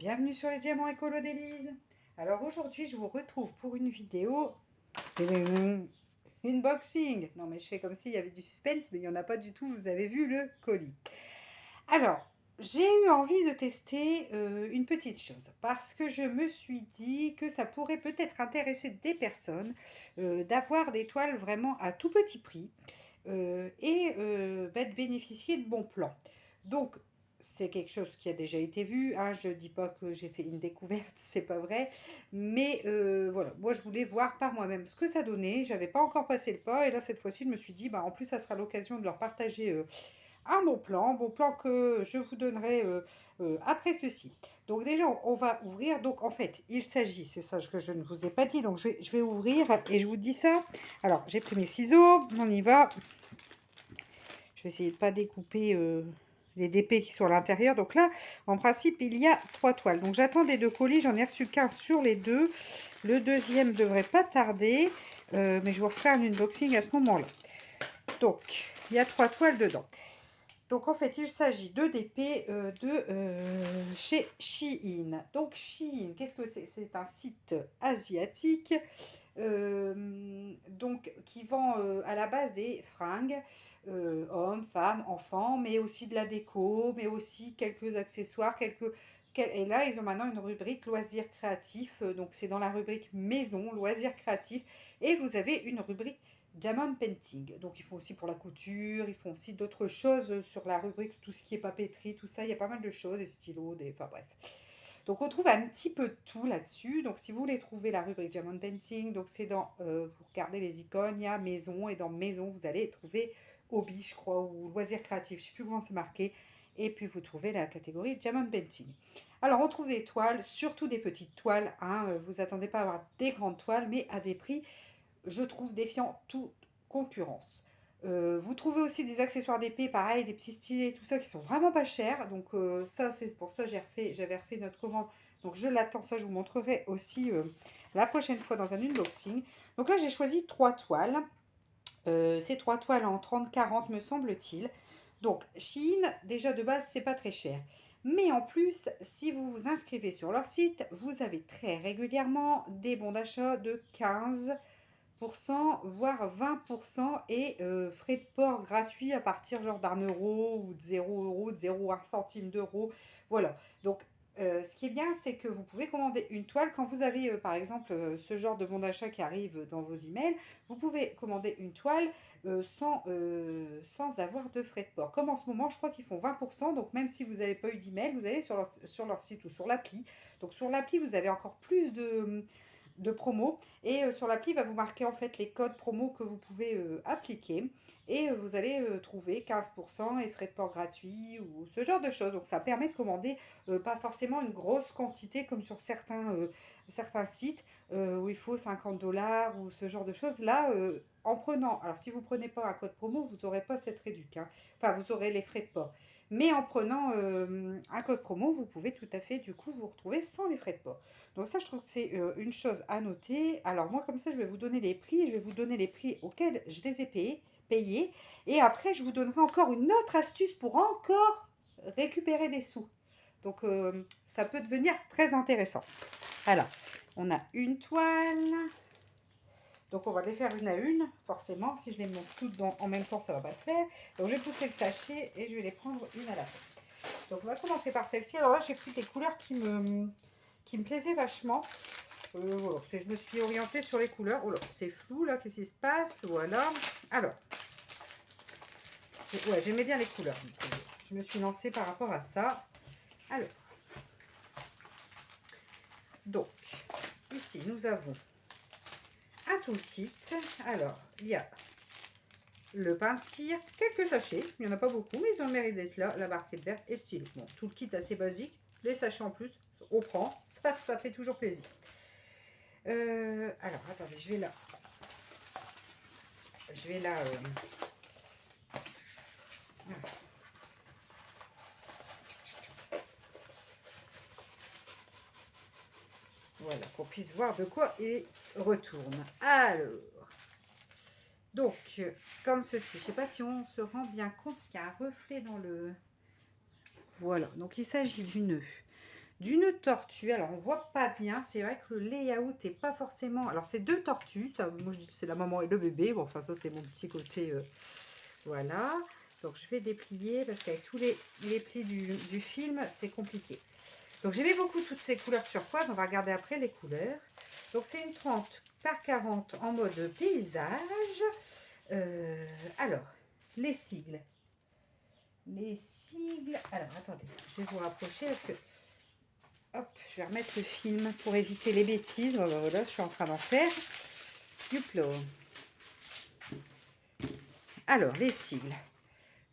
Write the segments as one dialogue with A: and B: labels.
A: Bienvenue sur les diamants écolo d'Élise. Alors aujourd'hui, je vous retrouve pour une vidéo unboxing. Non mais je fais comme s'il y avait du suspense, mais il n'y en a pas du tout. Vous avez vu le colis. Alors, j'ai eu envie de tester une petite chose parce que je me suis dit que ça pourrait peut-être intéresser des personnes d'avoir des toiles vraiment à tout petit prix de bénéficier de bons plans. Donc, c'est quelque chose qui a déjà été vu, hein. Je ne dis pas que j'ai fait une découverte, c'est pas vrai, mais voilà, moi je voulais voir par moi-même ce que ça donnait. J'avais pas encore passé le pas, et là cette fois-ci, je me suis dit, bah en plus, ça sera l'occasion de leur partager un bon plan que je vous donnerai après ceci. Donc déjà, on va ouvrir. Donc en fait, il s'agit, c'est ça que je ne vous ai pas dit, donc je vais ouvrir et je vous dis ça. Alors, j'ai pris mes ciseaux, on y va. Je vais essayer de ne pas découper les DP qui sont à l'intérieur. Donc là, en principe, il y a 3 toiles. Donc j'attends des 2 colis, j'en ai reçu qu'un sur les 2. Le deuxième devrait pas tarder, mais je vous referai un unboxing à ce moment-là. Donc, il y a 3 toiles dedans. Donc en fait, il s'agit de DP chez Shein. Donc Shein, qu'est-ce que c'est? C'est un site asiatique donc qui vend à la base des fringues, hommes, femmes, enfants, mais aussi de la déco, mais aussi quelques accessoires, et là, ils ont maintenant une rubrique loisirs créatifs, donc c'est dans la rubrique maison, loisirs créatifs, et vous avez une rubrique diamond painting. Donc ils font aussi pour la couture, ils font aussi d'autres choses sur la rubrique, tout ce qui est papeterie, tout ça, il y a pas mal de choses, des stylos, enfin bref. Donc on trouve un petit peu de tout là-dessus. Donc si vous voulez trouver la rubrique Diamond Painting, donc c'est dans, vous regardez les icônes, il y a maison, et dans maison, vous allez trouver hobby, je crois, ou loisirs créatifs, je ne sais plus comment c'est marqué. Et puis vous trouvez la catégorie Diamond Painting. Alors on trouve des toiles, surtout des petites toiles, hein, vous attendez pas à avoir des grandes toiles, mais à des prix, je trouve, défiant toute concurrence. Vous trouvez aussi des accessoires d'épée, pareil, des petits stylets, tout ça qui sont vraiment pas chers. Donc ça, c'est pour ça que j'avais refait notre commande. Donc je l'attends, ça je vous montrerai aussi la prochaine fois dans un unboxing. Donc là j'ai choisi 3 toiles. Ces 3 toiles en 30-40 me semble-t-il. Donc Shein, déjà de base, c'est pas très cher. Mais en plus, si vous vous inscrivez sur leur site, vous avez très régulièrement des bons d'achat de 15 voire 20%, et frais de port gratuits à partir genre d'1 € ou de 0 €, de 0,1 centime d'euro. Voilà. Donc, ce qui est bien, c'est que vous pouvez commander une toile quand vous avez, par exemple, ce genre de bon d'achat qui arrive dans vos emails. Vous pouvez commander une toile sans avoir de frais de port. Comme en ce moment, je crois qu'ils font 20%. Donc, même si vous n'avez pas eu d'email, vous allez sur leur site ou sur l'appli. Donc, sur l'appli, vous avez encore plus de promos, et sur l'appli va vous marquer en fait les codes promo que vous pouvez appliquer, et vous allez trouver 15% et frais de port gratuits ou ce genre de choses. Donc ça permet de commander pas forcément une grosse quantité comme sur certains sites où il faut 50 $ ou ce genre de choses. Là, en prenant, alors si vous prenez pas un code promo, vous n'aurez pas cette réduction, hein. Enfin, vous aurez les frais de port. Mais en prenant un code promo, vous pouvez tout à fait du coup vous retrouver sans les frais de port. Donc ça, je trouve que c'est une chose à noter. Alors moi, comme ça, je vais vous donner les prix. Je vais vous donner les prix auxquels je les ai payés. Et après, je vous donnerai encore une autre astuce pour encore récupérer des sous. Donc ça peut devenir très intéressant. Alors, on a une toile. Donc on va les faire une à une, forcément. Si je les monte toutes en même temps, ça ne va pas le faire. Donc je vais pousser le sachet et je vais les prendre une à la fois. Donc on va commencer par celle-ci. Alors là, j'ai pris des couleurs qui me plaisaient vachement. Voilà, je me suis orientée sur les couleurs. Oh là, c'est flou là, qu'est-ce qui se passe? Voilà. Alors, ouais, j'aimais bien les couleurs. Je me suis lancée par rapport à ça. Alors, donc, ici, nous avons un toolkit. Alors, il y a le pain de cire, quelques sachets. Il n'y en a pas beaucoup, mais ils ont le mérite d'être là. La barquette verte et le stylo. Bon, toolkit assez basique. Les sachets en plus, on prend. Ça fait toujours plaisir. Alors, attendez, je vais là. Voilà, qu'on puisse voir de quoi il retourne. Alors, donc, comme ceci, je ne sais pas si on se rend bien compte, qu'il y a un reflet dans le... Voilà, donc il s'agit d'une tortue. Alors, on voit pas bien. C'est vrai que le layout n'est pas forcément... Alors, c'est deux tortues. Ça, moi, je dis que c'est la maman et le bébé. Bon, enfin, ça, c'est mon petit côté... voilà. Donc, je vais déplier parce qu'avec tous les plis du film, c'est compliqué. Donc, j'aimais beaucoup toutes ces couleurs turquoise. On va regarder après les couleurs. Donc, c'est une 30 par 40 en mode paysage. Alors, les sigles. Les sigles... Alors, attendez, je vais vous rapprocher parce que... Hop, je vais remettre le film pour éviter les bêtises. Voilà, je suis en train d'en faire. Youplo. Alors, les sigles.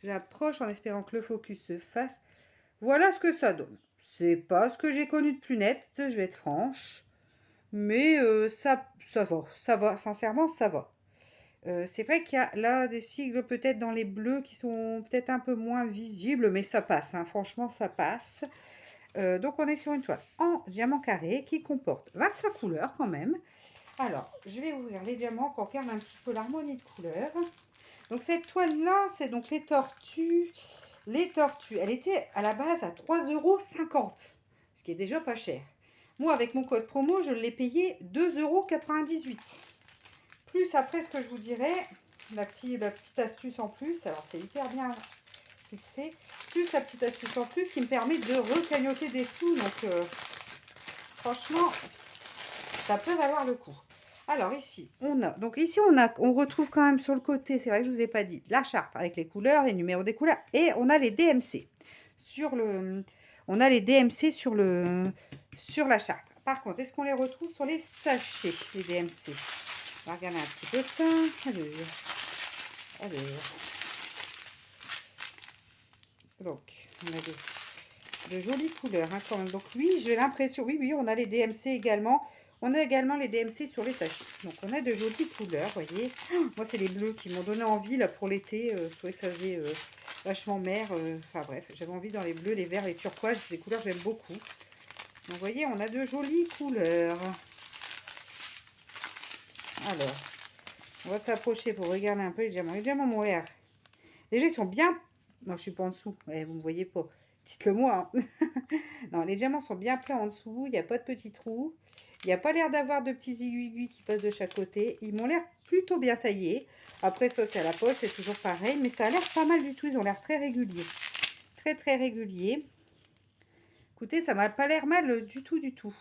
A: J'approche en espérant que le focus se fasse. Voilà ce que ça donne. C'est pas ce que j'ai connu de plus net, je vais être franche. Mais ça va, sincèrement, ça va. C'est vrai qu'il y a là des sigles peut-être dans les bleus qui sont peut-être un peu moins visibles, mais ça passe, hein, franchement, ça passe. Donc, on est sur une toile en diamant carré qui comporte 25 couleurs quand même. Alors, je vais ouvrir les diamants pour regarder un petit peu l'harmonie de couleurs. Donc, cette toile-là, c'est donc les tortues. Les tortues, elle était à la base à 3,50 €, ce qui est déjà pas cher. Moi, avec mon code promo, je l'ai payé 2,98 €. Plus après, ce que je vous dirais, la petite astuce en plus, alors c'est hyper bien fixé, plus la petite astuce en plus qui me permet de recagnoter des sous. Donc, franchement, ça peut valoir le coup. Alors ici, on retrouve quand même sur le côté, c'est vrai que je ne vous ai pas dit, la charte avec les couleurs, les numéros des couleurs, et on a les DMC sur la charte. Par contre, est-ce qu'on les retrouve sur les sachets, les DMC? On va regarder un petit peu ça. Alors. Donc, on a de jolies couleurs, hein, quand même. Donc oui, j'ai l'impression, oui, on a les DMC également. On a également les DMC sur les sachets. Donc on a de jolies couleurs, voyez. Oh, moi, c'est les bleus qui m'ont donné envie là pour l'été. Je trouvais que ça faisait vachement mer. Enfin bref, j'avais envie dans les bleus, les verts, les turquoises. Ces couleurs, j'aime beaucoup. Donc vous voyez, on a de jolies couleurs. Alors, on va s'approcher pour regarder un peu les diamants. Les diamants m'ont l'air. Déjà, ils sont bien... Non, je suis pas en dessous. Ouais, vous ne me voyez pas. Dites-le moi. Hein. Non, les diamants sont bien pleins en dessous. Il n'y a pas de petits trous. Il n'y a pas l'air d'avoir de petits aiguilles qui passent de chaque côté. Ils m'ont l'air plutôt bien taillés. Après, ça, c'est à la poste. C'est toujours pareil. Mais ça a l'air pas mal du tout. Ils ont l'air très réguliers. Très, très réguliers. Écoutez, ça m'a pas l'air mal du tout, du tout.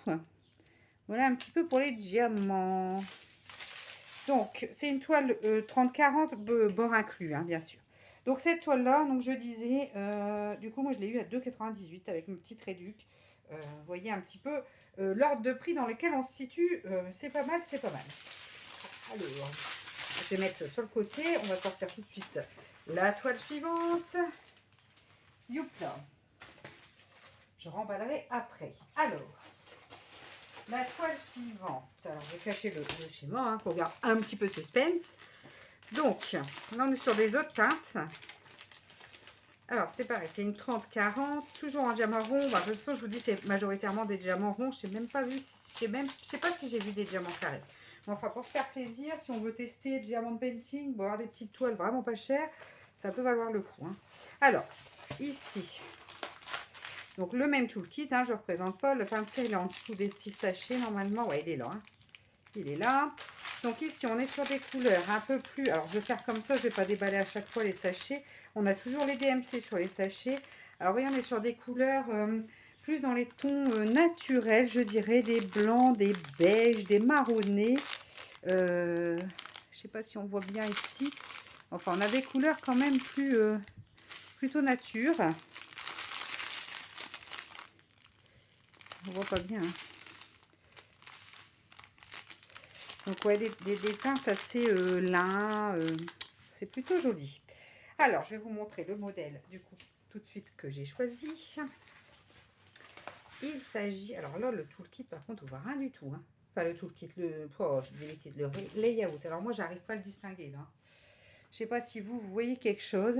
A: Voilà un petit peu pour les diamants. Donc, c'est une toile 30-40, bord inclus, hein, bien sûr. Donc, cette toile-là, donc je disais, du coup, moi, je l'ai eu à 2,98 avec une petite réduc. Vous voyez un petit peu l'ordre de prix dans lequel on se situe. C'est pas mal, c'est pas mal. Alors, je vais mettre ça sur le côté. On va sortir tout de suite la toile suivante. Youpla. Je remballerai après. Alors, la toile suivante. Alors, je vais cacher le schéma hein, pour garder un petit peu de suspense. Donc, là, on est sur des autres teintes. Alors, c'est pareil, c'est une 30-40, toujours en diamant rond. Bah, de toute façon, je vous dis, c'est majoritairement des diamants ronds. Je n'ai même pas vu, je sais pas si j'ai vu des diamants carrés. Mais enfin, pour se faire plaisir, si on veut tester le diamant painting, bon, avoir des petites toiles vraiment pas chères, ça peut valoir le coup. Hein. Alors, ici, donc le même toolkit, hein, je ne représente pas. Le pinceau, il est en dessous des petits sachets, normalement. Ouais, il est là. Hein. Il est là. Donc ici, on est sur des couleurs un peu plus... Alors, je vais faire comme ça, je ne vais pas déballer à chaque fois les sachets. On a toujours les DMC sur les sachets. Alors, voyez, on est sur des couleurs plus dans les tons naturels, je dirais. Des blancs, des beiges, des marronnés. Je ne sais pas si on voit bien ici. Enfin, on a des couleurs quand même plus plutôt nature. On voit pas bien. Hein. Donc, ouais, des teintes assez lin. C'est plutôt joli. Alors, je vais vous montrer le modèle, du coup, tout de suite que j'ai choisi. Il s'agit... Alors là, le toolkit, par contre, on voit rien du tout. Hein. Enfin, le toolkit, le layout. Alors, moi, j'arrive pas à le distinguer, là. Je sais pas si vous voyez quelque chose.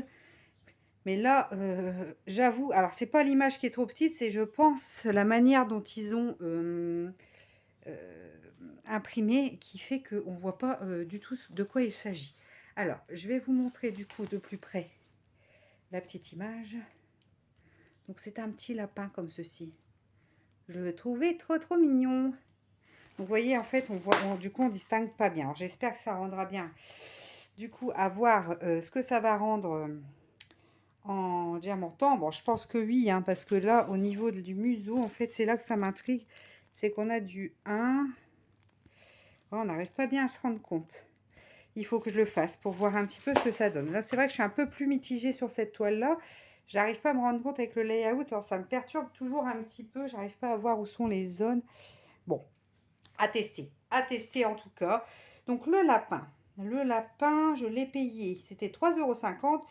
A: Mais là, j'avoue... Alors, c'est pas l'image qui est trop petite, c'est, je pense, la manière dont ils ont... imprimé qui fait qu'on ne voit pas du tout de quoi il s'agit. Alors, je vais vous montrer du coup de plus près la petite image. Donc, c'est un petit lapin comme ceci. Je le trouvais trop mignon. Donc, vous voyez, en fait, on voit, du coup, on distingue pas bien. J'espère que ça rendra bien. Du coup, à voir ce que ça va rendre en diamantant. Bon, je pense que oui, hein, parce que là, au niveau du museau, en fait, c'est là que ça m'intrigue. C'est qu'on a du 1. Oh, on n'arrive pas bien à se rendre compte. Il faut que je le fasse pour voir un petit peu ce que ça donne. Là, c'est vrai que je suis un peu plus mitigée sur cette toile-là. J'arrive pas à me rendre compte avec le layout. Alors, ça me perturbe toujours un petit peu. J'arrive pas à voir où sont les zones. Bon, à tester. À tester en tout cas. Donc, le lapin. Le lapin, je l'ai payé. C'était 3,50 €.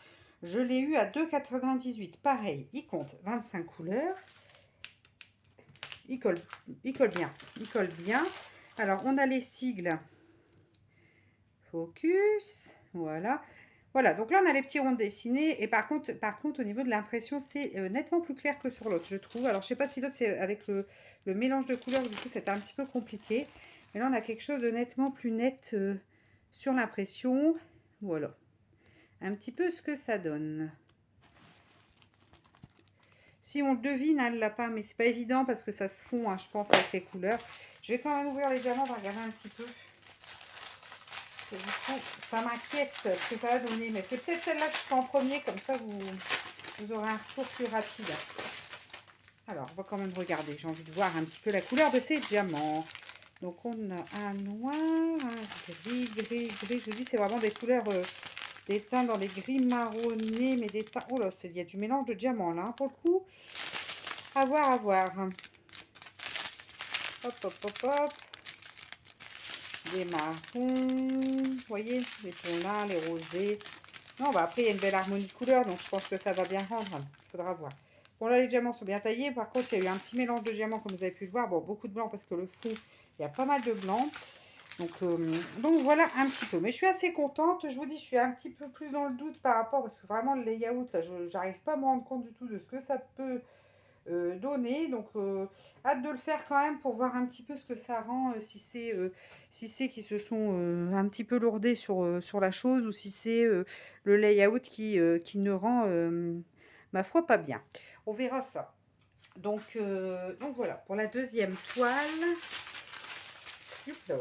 A: Je l'ai eu à 2,98 €. Pareil, il compte 25 couleurs. Il colle bien. Il colle bien. Alors, on a les sigles. Focus. Voilà. Voilà, donc là on a les petits ronds dessinés et par contre au niveau de l'impression c'est nettement plus clair que sur l'autre je trouve. Alors je sais pas si l'autre c'est avec le mélange de couleurs, du coup c'était un petit peu compliqué. Mais là on a quelque chose de nettement plus net sur l'impression. Voilà, un petit peu ce que ça donne. Si on le devine, hein, le lapin, mais c'est pas évident parce que ça se fond, hein, je pense, avec les couleurs. Je vais quand même ouvrir les diamants, on va regarder un petit peu. Du coup, ça m'inquiète ce que ça va donner, mais c'est peut-être celle-là que je fais en premier, comme ça vous aurez un retour plus rapide. Alors, on va quand même regarder, j'ai envie de voir un petit peu la couleur de ces diamants. Donc, on a un noir, un gris. Je vous dis, c'est vraiment des couleurs, des teints dans les gris marronnés, mais des teints... Oh là, il y a du mélange de diamants là, hein, pour le coup. À voir, à voir. Hop, hop, hop, hop. Des marrons, vous voyez, les tons là, les rosés. Non, bah après, il y a une belle harmonie de couleurs, donc je pense que ça va bien rendre. Il faudra voir. Bon, là, les diamants sont bien taillés. Par contre, il y a eu un petit mélange de diamants, comme vous avez pu le voir. Bon, beaucoup de blanc parce que le fond, il y a pas mal de blanc. Donc voilà un petit peu. Mais je suis assez contente. Je vous dis, je suis un petit peu plus dans le doute par rapport, parce que vraiment, le layout, là, je n'arrive pas à me rendre compte du tout de ce que ça peut donner. Donc, hâte de le faire quand même pour voir un petit peu ce que ça rend, si c'est qu'ils se sont un petit peu lourdés sur la chose ou si c'est le layout qui ne rend, ma foi, pas bien. On verra ça. Donc voilà, pour la deuxième toile. Youpla.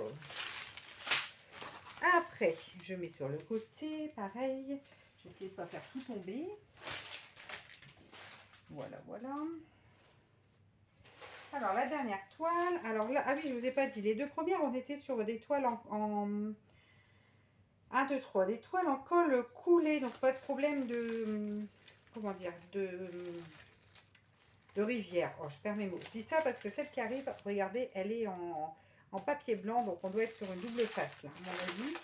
A: Après, je mets sur le côté, pareil. J'essaie de ne pas faire tout tomber. Voilà, voilà. Alors, la dernière toile. Alors là, ah oui, je ne vous ai pas dit. Les deux premières, on était sur des toiles en 1, 2, 3. Des toiles en colle coulée. Donc, pas de problème de... Comment dire, de rivière. Oh, je perds mes mots. Je dis ça parce que celle qui arrive, regardez, elle est en papier blanc. Donc, on doit être sur une double face, là, à mon avis.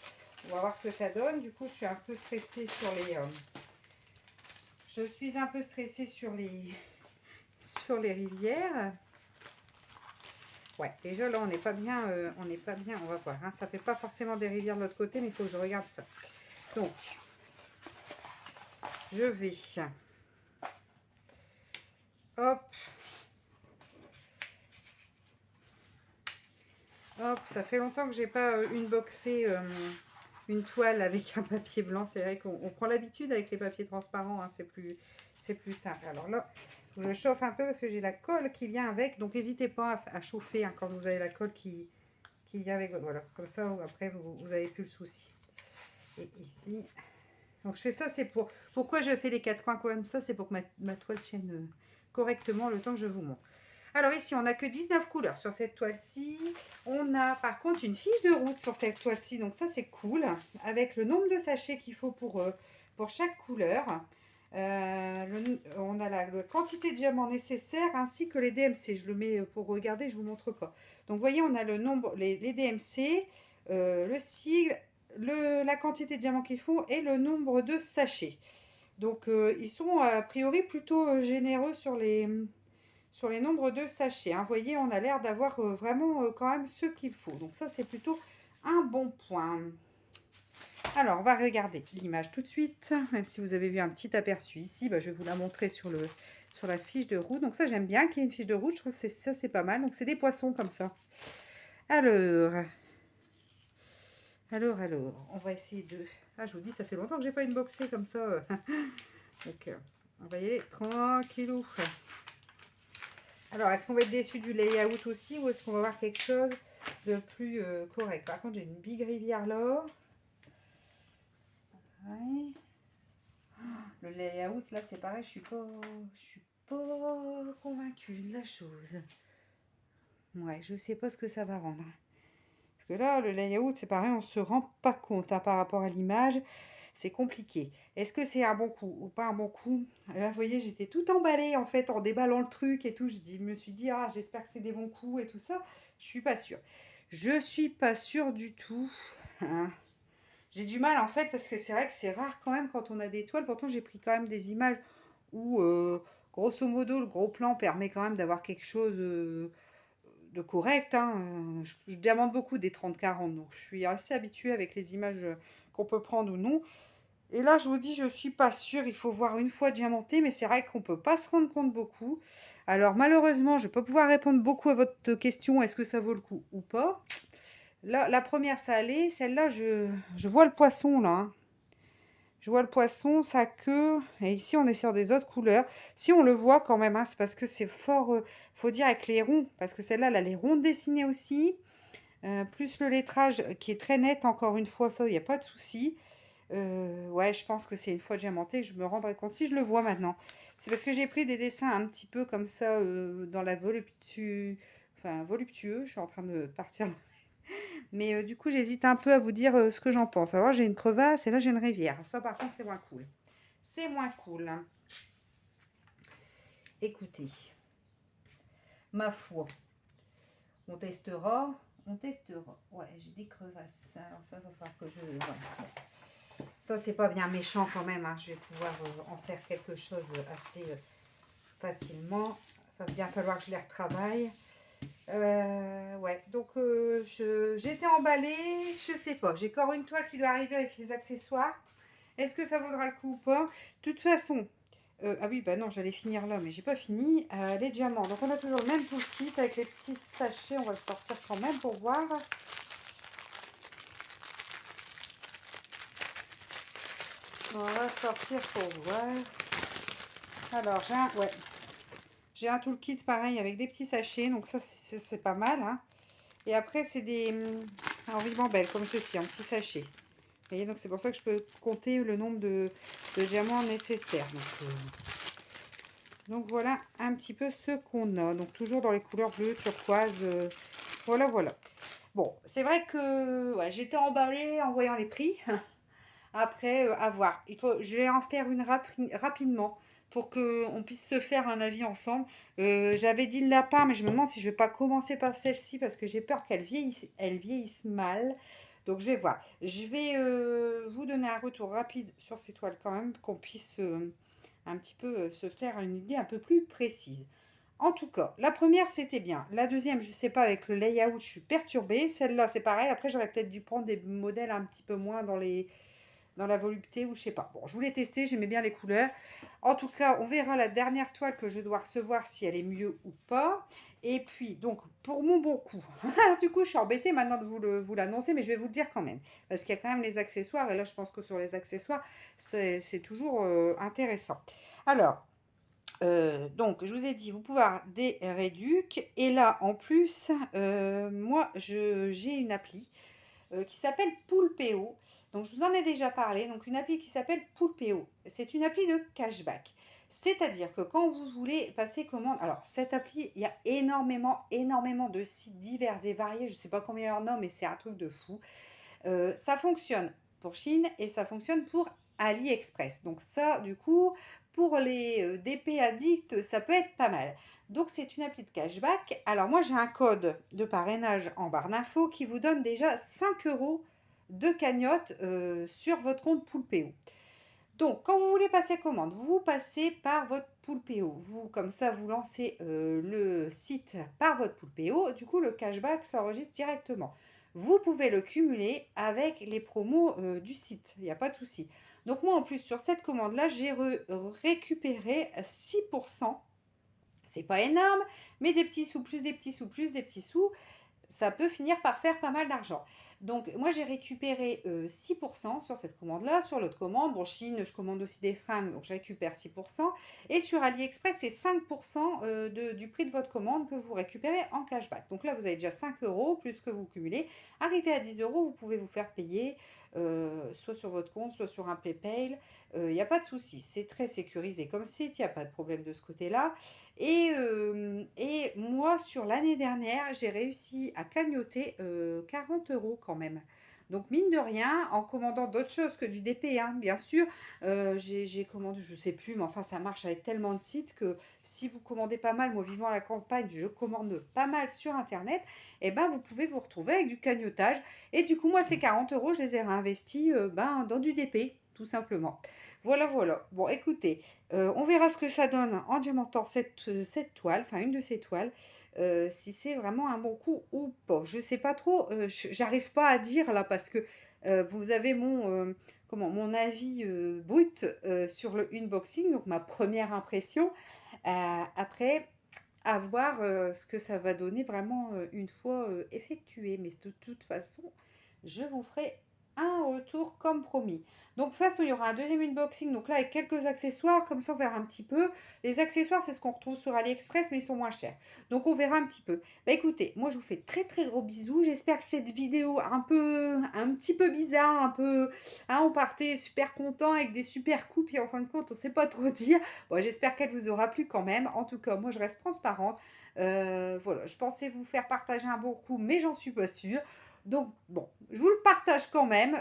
A: On va voir ce que ça donne. Du coup, je suis un peu stressée sur les... je suis un peu stressée sur les rivières. Ouais, déjà là, on n'est pas bien, on va voir. Hein, ça fait pas forcément des rivières de l'autre côté, mais il faut que je regarde ça. Donc, je vais... Hop. Hop, ça fait longtemps que j'ai pas unboxé une toile avec un papier blanc. C'est vrai qu'on prend l'habitude avec les papiers transparents, hein, c'est plus simple. Alors là, je chauffe un peu parce que j'ai la colle qui vient avec. Donc, n'hésitez pas à chauffer hein, quand vous avez la colle qui vient avec. Voilà, comme ça, après, vous avez plus le souci. Et ici... Donc je fais ça, c'est pour... Pourquoi je fais les quatre coins comme ça? C'est pour que ma toile tienne correctement le temps que je vous montre. Alors ici, on n'a que 19 couleurs sur cette toile-ci. On a par contre une fiche de route sur cette toile-ci. Donc ça, c'est cool. Avec le nombre de sachets qu'il faut pour chaque couleur. On a la quantité de diamants nécessaires ainsi que les DMC. Je le mets pour regarder, je ne vous montre pas. Donc vous voyez, on a le nombre, les DMC, le sigle, la quantité de diamants qu'il faut et le nombre de sachets. Donc ils sont a priori plutôt généreux sur les nombres de sachets. Hein. Vous voyez, on a l'air d'avoir vraiment quand même ce qu'il faut. Donc ça, c'est plutôt un bon point. Alors, on va regarder l'image tout de suite. Même si vous avez vu un petit aperçu ici, bah, je vais vous la montrer sur la fiche de route. Donc ça, j'aime bien qu'il y ait une fiche de route. Je trouve que ça, c'est pas mal. Donc c'est des poissons comme ça. Alors, on va essayer de... Ah, je vous dis, ça fait longtemps que j'ai pas unboxé comme ça. Donc, on va y aller tranquillou. Alors, est-ce qu'on va être déçu du layout aussi ou est-ce qu'on va avoir quelque chose de plus correct? Par contre, j'ai une big rivière là. Ouais. Le layout, là, c'est pareil, je suis pas convaincue de la chose. Ouais, je sais pas ce que ça va rendre. Parce que là, le layout, c'est pareil, on se rend pas compte hein, par rapport à l'image. C'est compliqué. Est-ce que c'est un bon coup ou pas un bon coup? Là, vous voyez, j'étais tout emballée en fait en déballant le truc et tout. Me suis dit, ah, j'espère que c'est des bons coups et tout ça. Je suis pas sûre. Je suis pas sûre du tout. Hein. J'ai du mal en fait parce que c'est vrai que c'est rare quand même quand on a des toiles. Pourtant, j'ai pris quand même des images où, grosso modo, le gros plan permet quand même d'avoir quelque chose de correct. Hein. Je demande beaucoup des 30-40, donc je suis assez habituée avec les images qu'on peut prendre ou non. Et là, je vous dis, je suis pas sûre. Il faut voir une fois diamanté, mais c'est vrai qu'on peut pas se rendre compte beaucoup. Alors, malheureusement, je vais pas pouvoir répondre beaucoup à votre question. Est-ce que ça vaut le coup ou pas? Là, la première, ça allait. Celle-là, je vois le poisson, là. Hein. Je vois le poisson, sa queue. Et ici, on est sur des autres couleurs. Si on le voit quand même, hein, c'est parce que c'est fort, faut dire, avec les ronds. Parce que celle-là, elle a les ronds dessinés aussi. Plus le lettrage qui est très net, encore une fois, ça, il n'y a pas de souci. Ouais, je pense que c'est une fois diamanté que je me rendrai compte si je le vois maintenant. C'est parce que j'ai pris des dessins un petit peu comme ça dans la voluptueux. Je suis en train de partir. Mais du coup, j'hésite un peu à vous dire ce que j'en pense. Alors, j'ai une crevasse et là, j'ai une rivière. Ça, par contre, c'est moins cool. C'est moins cool. Hein. Écoutez, ma foi, on testera. On testera. Ouais, j'ai des crevasses. Alors, ça va falloir que je. Ouais. Ça, c'est pas bien méchant quand même. Hein. Je vais pouvoir en faire quelque chose assez facilement. Il va bien falloir que je les retravaille. Ouais, donc j'étais emballée. Je sais pas. J'ai encore une toile qui doit arriver avec les accessoires. Est-ce que ça vaudra le coup ou pas? De toute façon, ah oui, bah non, j'allais finir là, mais j'ai pas fini. Les diamants. Donc on a toujours le même toolkit avec les petits sachets. On va le sortir quand même pour voir. On va sortir pour voir. Alors, j'ai un toolkit pareil avec des petits sachets, donc ça c'est pas mal. Hein. Et après, c'est des en ribambelle comme ceci, en petits sachets. Vous voyez, donc c'est pour ça que je peux compter le nombre de diamants nécessaires. Donc voilà un petit peu ce qu'on a. Donc toujours dans les couleurs bleues, turquoise. Voilà, voilà. Bon, c'est vrai que ouais, j'étais emballée en voyant les prix. Après, à voir. Je vais en faire une rapidement pour qu'on puisse se faire un avis ensemble. J'avais dit le lapin, mais je me demande si je vais pas commencer par celle-ci parce que j'ai peur elle vieillisse mal. Donc je vais voir. Je vais vous donner un retour rapide sur ces toiles quand même, qu'on puisse un petit peu se faire une idée un peu plus précise. En tout cas, la première, c'était bien. La deuxième, je ne sais pas, avec le layout, je suis perturbée. Celle-là, c'est pareil. Après, j'aurais peut-être dû prendre des modèles un petit peu moins dans la volupté ou je sais pas. Bon, je voulais tester, j'aimais bien les couleurs. En tout cas, on verra la dernière toile que je dois recevoir si elle est mieux ou pas. Et puis, donc, pour mon bon coup, du coup, je suis embêtée maintenant de vous l'annoncer, mais je vais vous le dire quand même. Parce qu'il y a quand même les accessoires, et là, je pense que sur les accessoires, c'est toujours intéressant. Alors, donc, je vous ai dit, vous pouvez avoir des réducs. Et là, en plus, moi, j'ai une appli qui s'appelle Poulpeo. Donc, je vous en ai déjà parlé. Donc, une appli qui s'appelle Poulpeo. C'est une appli de cashback. C'est-à-dire que quand vous voulez passer commande, alors cette appli, il y a énormément de sites divers et variés. Je ne sais pas combien il y en a, mais c'est un truc de fou. Ça fonctionne pour Chine et ça fonctionne pour AliExpress. Donc ça, du coup, pour les DP addicts, ça peut être pas mal. Donc c'est une appli de cashback. Alors moi, j'ai un code de parrainage en barre d'infos qui vous donne déjà 5 euros de cagnotte sur votre compte Poulpeo. Donc, quand vous voulez passer commande, vous passez par votre Poulpeo. Vous, comme ça, vous lancez le site par votre Poulpeo. Du coup, le cashback s'enregistre directement. Vous pouvez le cumuler avec les promos du site. Il n'y a pas de souci. Donc, moi, en plus, sur cette commande-là, j'ai récupéré 6%. C'est pas énorme, mais des petits sous, plus des petits sous, plus des petits sous, ça peut finir par faire pas mal d'argent. Donc, moi, j'ai récupéré 6% sur cette commande-là. Sur l'autre commande, bon, Chine, je commande aussi des fringues, donc je récupère 6%. Et sur AliExpress, c'est 5% du prix de votre commande que vous récupérez en cashback. Donc là, vous avez déjà 5 euros plus que vous cumulez. Arrivé à 10 euros, vous pouvez vous faire payer soit sur votre compte, soit sur un PayPal. Il n'y a pas de souci, c'est très sécurisé comme site, il n'y a pas de problème de ce côté-là. Et moi, sur l'année dernière, j'ai réussi à cagnoter 40 euros quand même. Donc, mine de rien, en commandant d'autres choses que du DP, hein, bien sûr, j'ai commandé, je sais plus, mais enfin, ça marche avec tellement de sites que si vous commandez pas mal, moi, vivant à la campagne, je commande pas mal sur Internet, et ben, vous pouvez vous retrouver avec du cagnotage. Et du coup, moi, ces 40 euros, je les ai réinvestis dans du DP, tout simplement. Voilà, voilà. Bon, écoutez, on verra ce que ça donne en diamantant cette toile, enfin une de ces toiles, si c'est vraiment un bon coup ou pas. Je sais pas trop, j'arrive pas à dire là parce que vous avez mon avis brut sur le unboxing, donc ma première impression. Après, à voir ce que ça va donner vraiment une fois effectué. Mais de toute façon, je vous ferai un retour comme promis. Donc, de toute façon, il y aura un deuxième unboxing. Donc là, avec quelques accessoires, comme ça, on verra un petit peu. Les accessoires, c'est ce qu'on retrouve sur AliExpress, mais ils sont moins chers. Donc, on verra un petit peu. Bah écoutez, moi, je vous fais très, très gros bisous. J'espère que cette vidéo un petit peu bizarre, un peu, hein, on partait super content avec des super coups, puis en fin de compte, on sait pas trop dire. Bon, j'espère qu'elle vous aura plu quand même. En tout cas, moi, je reste transparente. Voilà, je pensais vous faire partager un bon coup, mais j'en suis pas sûre. Donc, bon, je vous le partage quand même.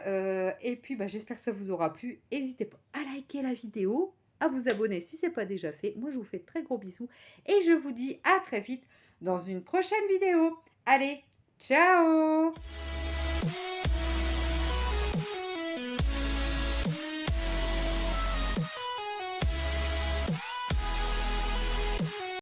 A: Et puis, bah, j'espère que ça vous aura plu. N'hésitez pas à liker la vidéo, à vous abonner si ce n'est pas déjà fait. Moi, je vous fais de très gros bisous. Et je vous dis à très vite dans une prochaine vidéo. Allez, ciao!